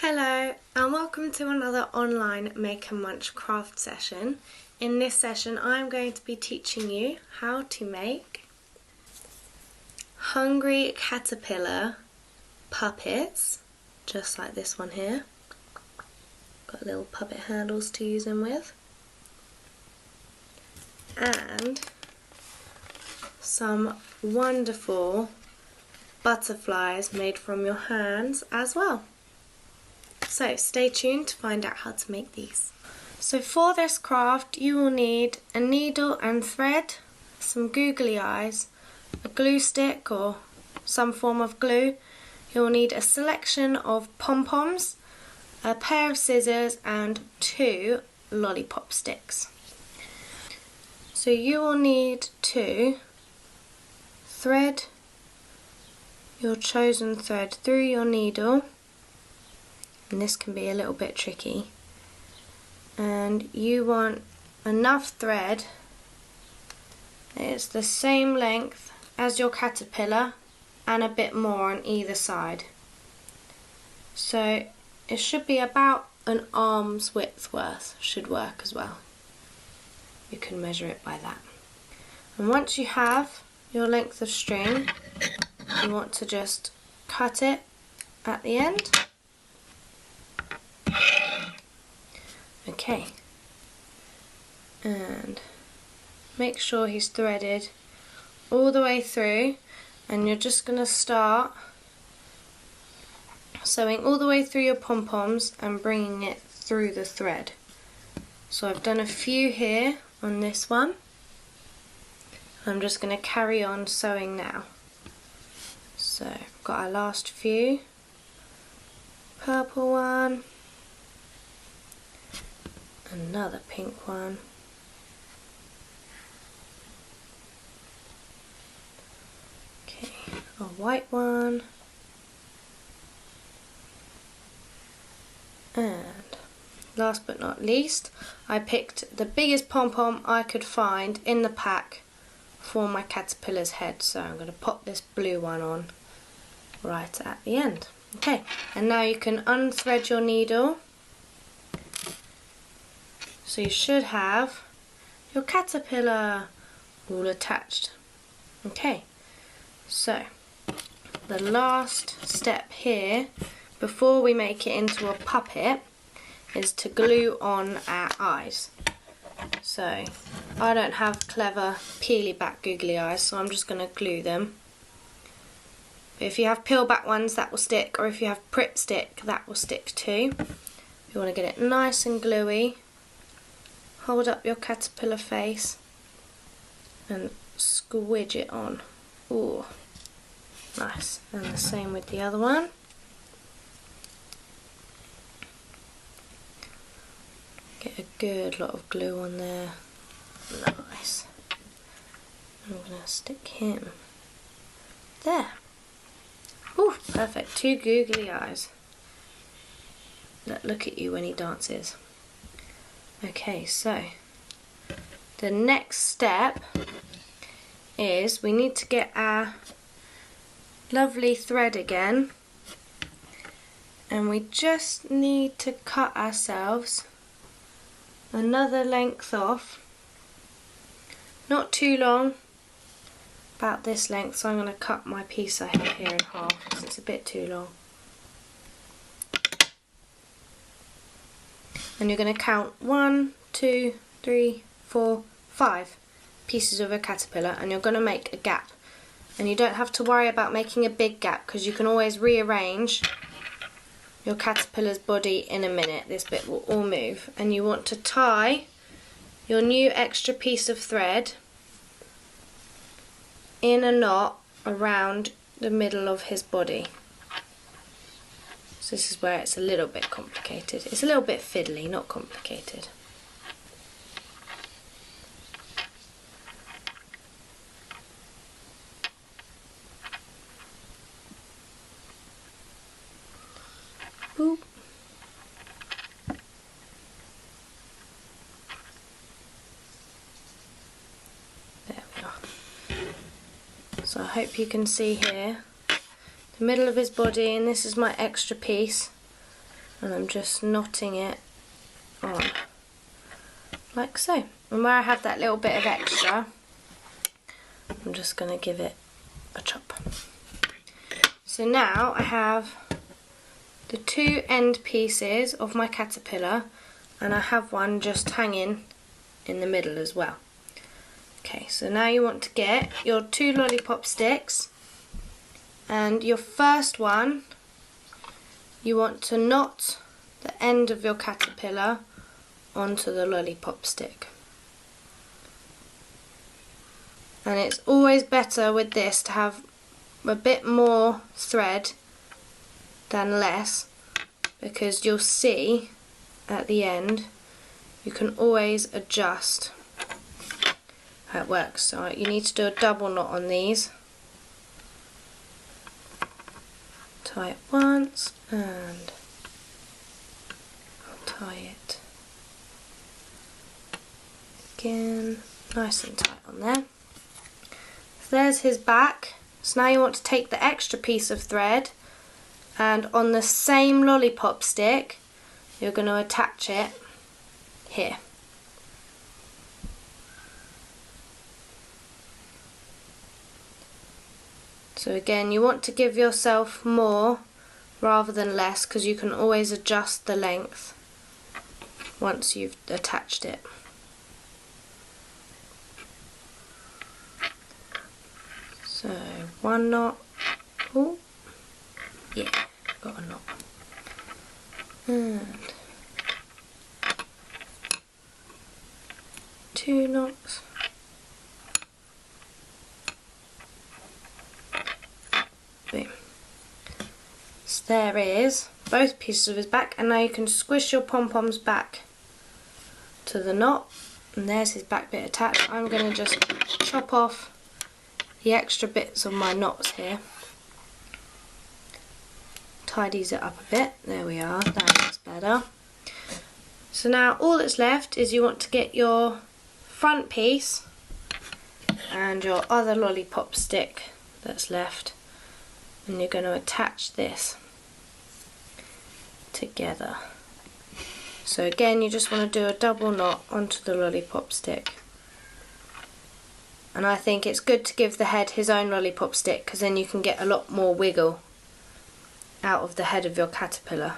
Hello and welcome to another online Make and Munch craft session. In this session I'm going to be teaching you how to make hungry caterpillar puppets, just like this one here. Got little puppet handles to use them with. And some wonderful butterflies made from your hands as well. So stay tuned to find out how to make these. So for this craft you will need a needle and thread, some googly eyes, a glue stick or some form of glue. You will need a selection of pom-poms, a pair of scissors and 2 lollipop sticks. So you will need to thread your chosen thread through your needle. And this can be a little bit tricky, and you want enough thread that it's the same length as your caterpillar and a bit more on either side. So it should be about an arm's width worth, should work as well. You can measure it by that. And once you have your length of string, you want to just cut it at the end. Okay, and make sure he's threaded all the way through, and you're just going to start sewing all the way through your pom-poms and bringing it through the thread. So I've done a few here on this one. I'm just going to carry on sewing now. So I've got our last few. Purple one. Another pink one. Okay, a white one. And last but not least, I picked the biggest pom-pom I could find in the pack for my caterpillar's head. So I'm going to pop this blue one on right at the end. Okay, and now you can unthread your needle. So you should have your caterpillar all attached. Okay, so the last step here before we make it into a puppet is to glue on our eyes. So I don't have clever peely back googly eyes, so I'm just going to glue them. But if you have peel back ones that will stick, or if you have Pritt stick that will stick too. You want to get it nice and gluey. Hold up your caterpillar face and squidge it on. Ooh, nice. And the same with the other one. Get a good lot of glue on there. Nice. I'm going to stick him there. Ooh, perfect. 2 googly eyes. Look at you when he dances. Okay, so the next step is we need to get our lovely thread again, and we just need to cut ourselves another length off, not too long, about this length. So I'm going to cut my piece I have here in half because it's a bit too long. And you're going to count 1, 2, 3, 4, 5 pieces of a caterpillar, and you're going to make a gap. And you don't have to worry about making a big gap because you can always rearrange your caterpillar's body in a minute. This bit will all move. And you want to tie your new extra piece of thread in a knot around the middle of his body. So this is where it's a little bit complicated. It's a little bit fiddly, not complicated. Boop. There we are. So I hope you can see here the middle of his body, and this is my extra piece. and I'm just knotting it on like so. And where I have that little bit of extra, I'm just going to give it a chop. So now I have the two end pieces of my caterpillar, and I have one just hanging in the middle as well. Okay, so now you want to get your two lollipop sticks, and your first one, you want to knot the end of your caterpillar onto the lollipop stick. And it's always better with this to have a bit more thread than less, because you'll see at the end you can always adjust how it works. So you need to do a double knot on these. Tie it once and I'll tie it again, nice and tight on there. So there's his back. So now you want to take the extra piece of thread, and on the same lollipop stick you're going to attach it here. So again, you want to give yourself more rather than less, because you can always adjust the length once you've attached it. So one knot, oh yeah, got a knot, and two knots, boom. So there is both pieces of his back, and now you can squish your pom-poms back to the knot, and there's his back bit attached. I'm going to just chop off the extra bits of my knots here, tidies it up a bit. There we are, that looks better. So now all that's left is you want to get your front piece and your other lollipop stick that's left, and you're going to attach this together. So again, you just want to do a double knot onto the lollipop stick. And I think it's good to give the head his own lollipop stick, because then you can get a lot more wiggle out of the head of your caterpillar.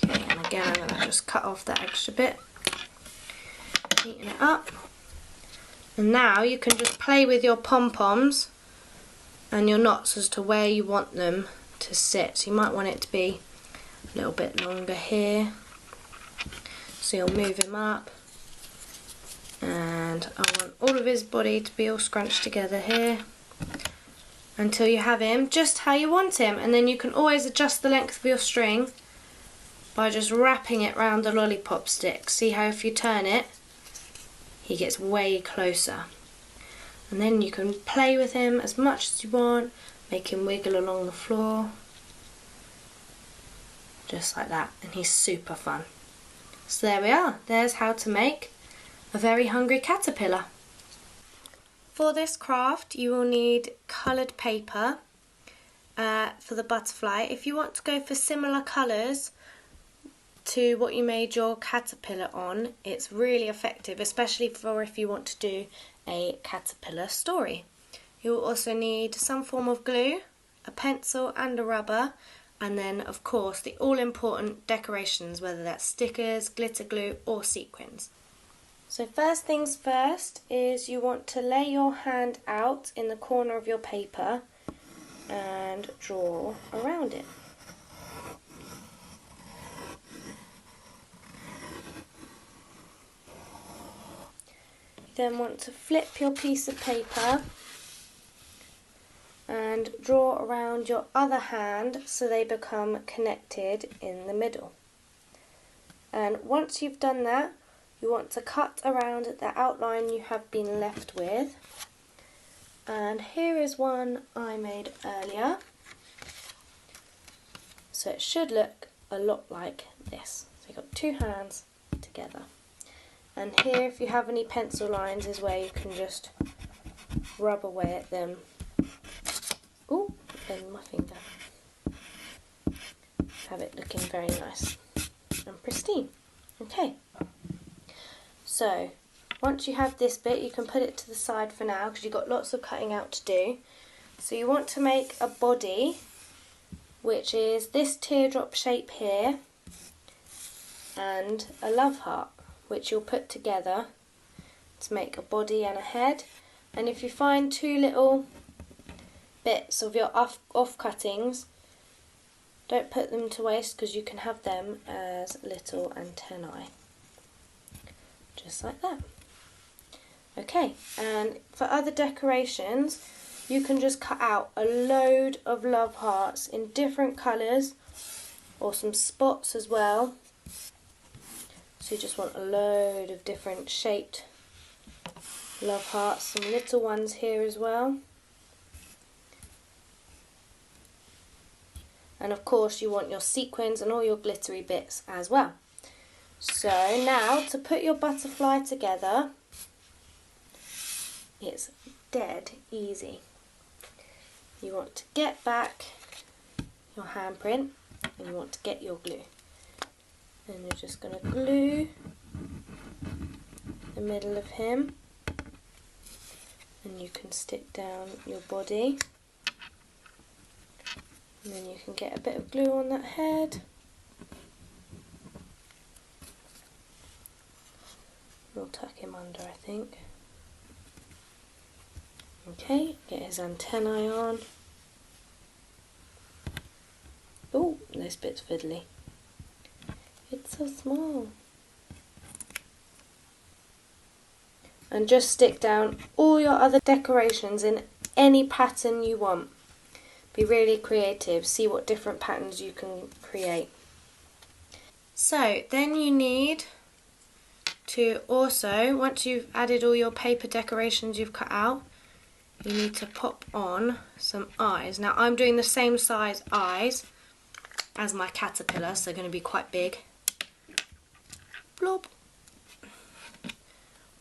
Okay, and again I'm going to just cut off that extra bit, neaten it up. And now you can just play with your pom-poms and your knots as to where you want them to sit. So you might want it to be a little bit longer here. So you'll move him up, and I want all of his body to be all scrunched together here until you have him just how you want him. And then you can always adjust the length of your string by just wrapping it around the lollipop stick. See how if you turn it, he gets way closer. And then you can play with him as much as you want, make him wiggle along the floor, just like that, and he's super fun. So there we are, there's how to make a very hungry caterpillar. For this craft you will need coloured paper for the butterfly. If you want to go for similar colours to what you made your caterpillar on, it's really effective, especially for if you want to do a caterpillar story. You will also need some form of glue, a pencil and a rubber, and then of course the all-important decorations, whether that's stickers, glitter glue or sequins. So first things first is you want to lay your hand out in the corner of your paper and draw around it. You then want to flip your piece of paper and draw around your other hand so they become connected in the middle. And once you've done that, you want to cut around the outline you have been left with. And here is one I made earlier. So it should look a lot like this. So you've got two hands together. And here, if you have any pencil lines, is where you can just rub away at them. Ooh, bend my finger. Have it looking very nice and pristine. Okay. So, once you have this bit, you can put it to the side for now because you've got lots of cutting out to do. So you want to make a body, which is this teardrop shape here, and a love heart, which you'll put together to make a body and a head. And if you find two little bits of your off cuttings, don't put them to waste because you can have them as little antennae. Just like that. Okay, and for other decorations, you can just cut out a load of love hearts in different colours, or some spots as well. So you just want a load of different shaped love hearts, some little ones here as well. And of course you want your sequins and all your glittery bits as well. So now to put your butterfly together, it's dead easy. You want to get back your handprint and you want to get your glue. And you're just going to glue the middle of him, and you can stick down your body. And then you can get a bit of glue on that head. We'll tuck him under, I think. Okay, get his antennae on. Oh, this bit's fiddly. It's so small. And just stick down all your other decorations in any pattern you want. Be really creative, see what different patterns you can create. So then you need to also, once you've added all your paper decorations you've cut out, you need to pop on some eyes. Now I'm doing the same size eyes as my caterpillar, so they're going to be quite big. Plop.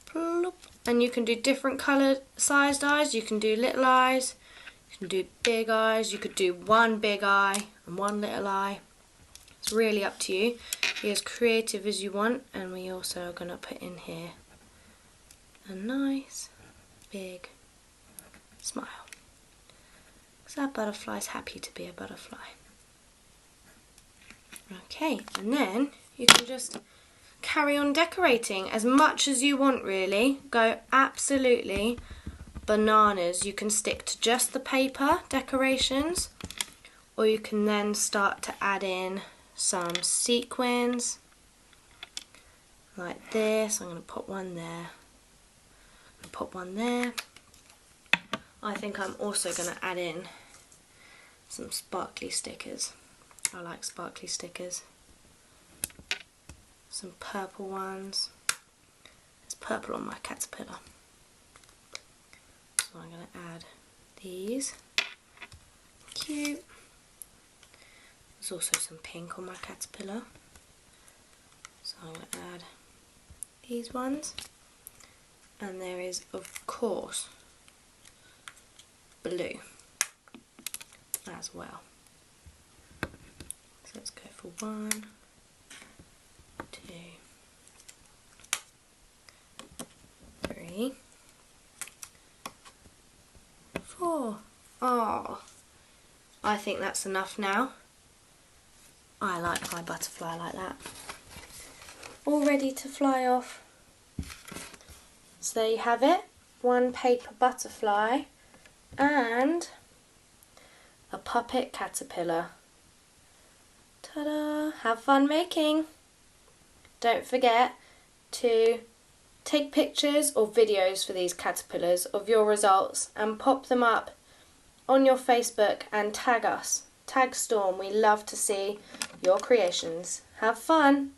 Plop. And you can do different coloured sized eyes. You can do little eyes, you can do big eyes, you could do one big eye and one little eye. It's really up to you. Be as creative as you want. And we also are going to put in here a nice big smile, because our butterfly's happy to be a butterfly. Okay, and then you can just carry on decorating as much as you want, really. Go absolutely bananas. You can stick to just the paper decorations, or you can then start to add in some sequins like this. I'm going to put one there and put one there. I think I'm also going to add in some sparkly stickers. I like sparkly stickers. Some purple ones. There's purple on my caterpillar. So I'm going to add these. Cute. There's also some pink on my caterpillar. So I'm going to add these ones. And there is, of course, blue as well. So let's go for 1, 2, 3, 4. Oh, I think that's enough now. I like my butterfly like that. All ready to fly off. So there you have it. One paper butterfly and a puppet caterpillar. Ta-da! Have fun making! Don't forget to take pictures or videos for these caterpillars of your results and pop them up on your Facebook and tag us. Tag Storm. We love to see your creations. Have fun!